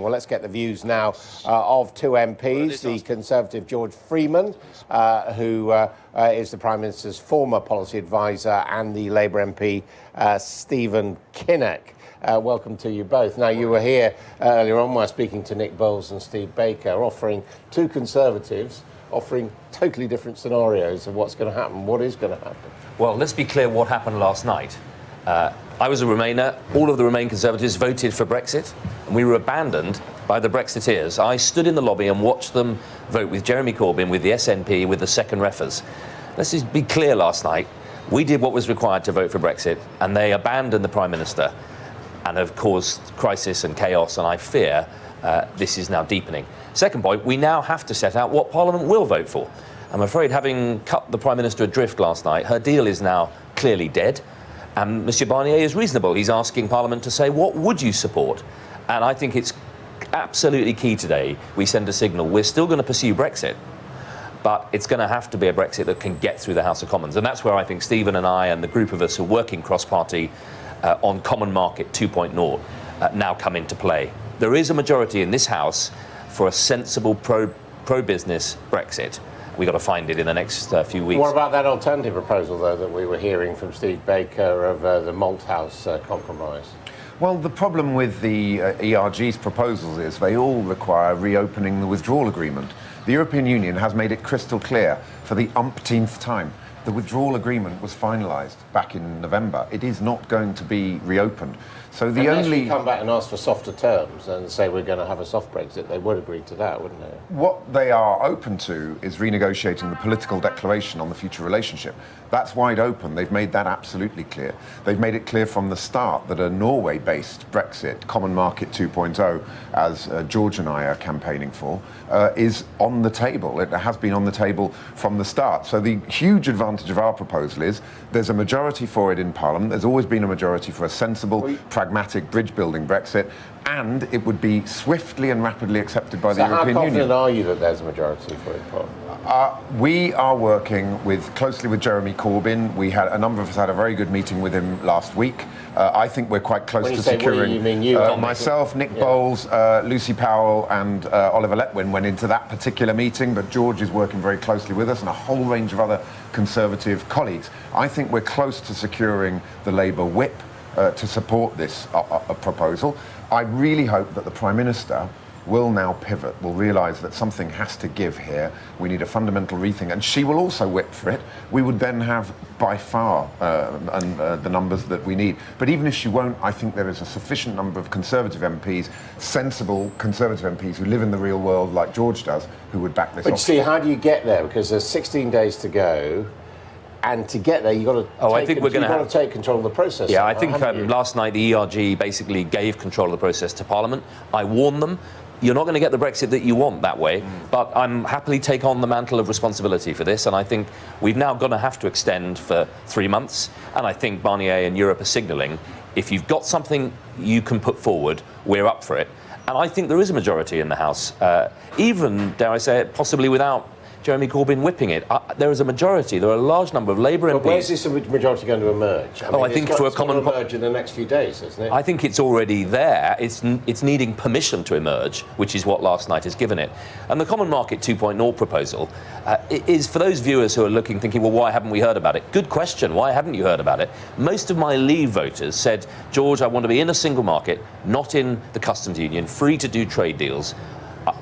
Well, let's get the views now of two MPs, the Conservative George Freeman, who is the Prime Minister's former policy advisor, and the Labour MP, Stephen Kinnock. Welcome to you both. Now, you were here earlier on while speaking to Nick Bowles and Steve Baker, offering two Conservatives, offering totally different scenarios of what's going to happen. What is going to happen? Well, let's be clear what happened last night. I was a Remainer. All of the Remain Conservatives voted for Brexit, and we were abandoned by the Brexiteers. I stood in the lobby and watched them vote with Jeremy Corbyn, with the SNP, with the second refers. Let's just be clear last night. We did what was required to vote for Brexit, and they abandoned the Prime Minister and have caused crisis and chaos, and I fear this is now deepening. Second point, we now have to set out what Parliament will vote for. I'm afraid, having cut the Prime Minister adrift last night, her deal is now clearly dead. And Monsieur Barnier is reasonable. He's asking Parliament to say, what would you support? And I think it's absolutely key today we send a signal. We're still going to pursue Brexit, but it's going to have to be a Brexit that can get through the House of Commons. And that's where I think Stephen and I and the group of us who are working cross-party on Common Market 2.0 now come into play. There is a majority in this House for a sensible pro-business Brexit. We've got to find it in the next few weeks. What about that alternative proposal, though, that we were hearing from Steve Baker of the Malthouse compromise? Well, the problem with the ERG's proposals is they all require reopening the withdrawal agreement. The European Union has made it crystal clear for the umpteenth time. The withdrawal agreement was finalised back in November. It is not going to be reopened. So the Unless we come back and ask for softer terms and say we're going to have a soft Brexit, they would agree to that, wouldn't they? What they are open to is renegotiating the political declaration on the future relationship. That's wide open. They've made that absolutely clear. They've made it clear from the start that a Norway-based Brexit, Common Market 2.0, as George and I are campaigning for, is on the table. It has been on the table from the start. So the huge advantage of our proposal is there's a majority for it in Parliament. There's always been a majority for a sensible, pragmatic, bridge-building Brexit, and it would be swiftly and rapidly accepted by the European Union. How confident are you that there's a majority for it, Paul? We are working closely with Jeremy Corbyn. A number of us had a very good meeting with him last week. I think we're quite close to securing. You mean you? Myself, Nick Bowles, Lucy Powell, and Oliver Letwin went into that particular meeting, but George is working very closely with us and a whole range of other Conservative colleagues. I think we're close to securing the Labour whip to support this proposal. I really hope that the Prime Minister will now pivot, will realise that something has to give here. We need a fundamental rethink, and she will also whip for it. We would then have, by far, the numbers that we need. But even if she won't, I think there is a sufficient number of Conservative MPs, sensible Conservative MPs who live in the real world like George does, who would back this But option. see, how do you get there? Because there's 16 days to go. And to get there, you've got to take control of the process. Yeah, I think last night the ERG basically gave control of the process to Parliament. I warned them, you're not going to get the Brexit that you want that way, but I'm happily take on the mantle of responsibility for this, and I think we've now going to have to extend for 3 months, and I think Barnier and Europe are signalling, if you've got something you can put forward, we're up for it. And I think there is a majority in the House, even, dare I say it, possibly without Jeremy Corbyn whipping it. There is a majority. There are a large number of Labour MPs. But where's this majority going to emerge? I think for a common emerge in the next few days, isn't it? I think it's already there. It's needing permission to emerge, which is what last night has given it. And the Common Market 2.0 proposal is for those viewers who are looking, thinking, well, why haven't we heard about it? Good question. Why haven't you heard about it? Most of my Leave voters said, George, I want to be in a single market, not in the customs union, free to do trade deals.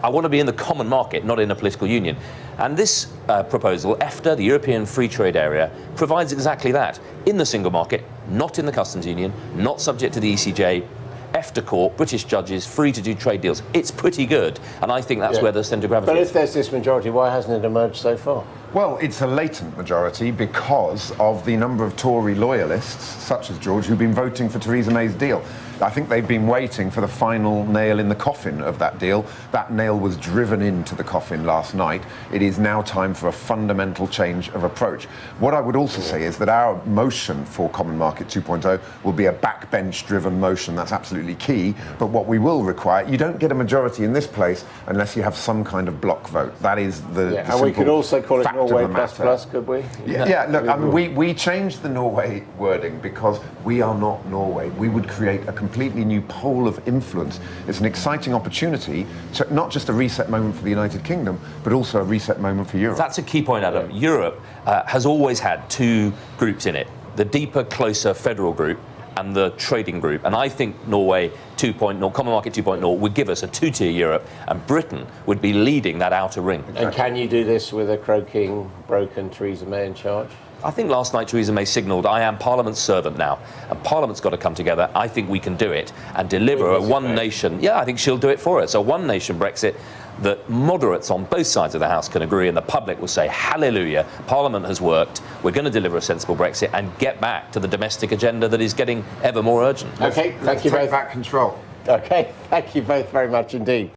I want to be in the common market, not in a political union. And this proposal, EFTA, the European Free Trade Area, provides exactly that. In the single market, not in the customs union, not subject to the ECJ, EFTA court, British judges, free to do trade deals. It's pretty good, and I think that's where the centre of gravity is. But if there's this majority, why hasn't it emerged so far? Well, it's a latent majority because of the number of Tory loyalists, such as George, who've been voting for Theresa May's deal. I think they've been waiting for the final nail in the coffin of that deal. That nail was driven into the coffin last night. It is now time for a fundamental change of approach. What I would also say is that our motion for Common Market 2.0 will be a backbench-driven motion. That's absolutely key. But what we will require, you don't get a majority in this place unless you have some kind of block vote. That is the and we could also call it Norway of the matter. plus, could we? Yeah, look, I mean, we changed the Norway wording because we are not Norway. We would create a completely new pole of influence. It's an exciting opportunity, to, not just a reset moment for the United Kingdom, but also a reset moment for Europe. That's a key point, Adam. Europe has always had two groups in it, the deeper, closer federal group and the trading group. And I think Norway 2.0, Common Market 2.0, would give us a two-tier Europe, and Britain would be leading that outer ring. And can you do this with a croaking, broken Theresa May in charge? I think last night Theresa May signalled, I am Parliament's servant now, and Parliament's got to come together. I think we can do it and deliver a one-nation... Yeah, I think she'll do it for us. A one-nation Brexit that moderates on both sides of the House can agree, and the public will say, hallelujah, Parliament has worked, we're going to deliver a sensible Brexit and get back to the domestic agenda that is getting ever more urgent. OK, thank you both. Take back control. OK, thank you both very much indeed.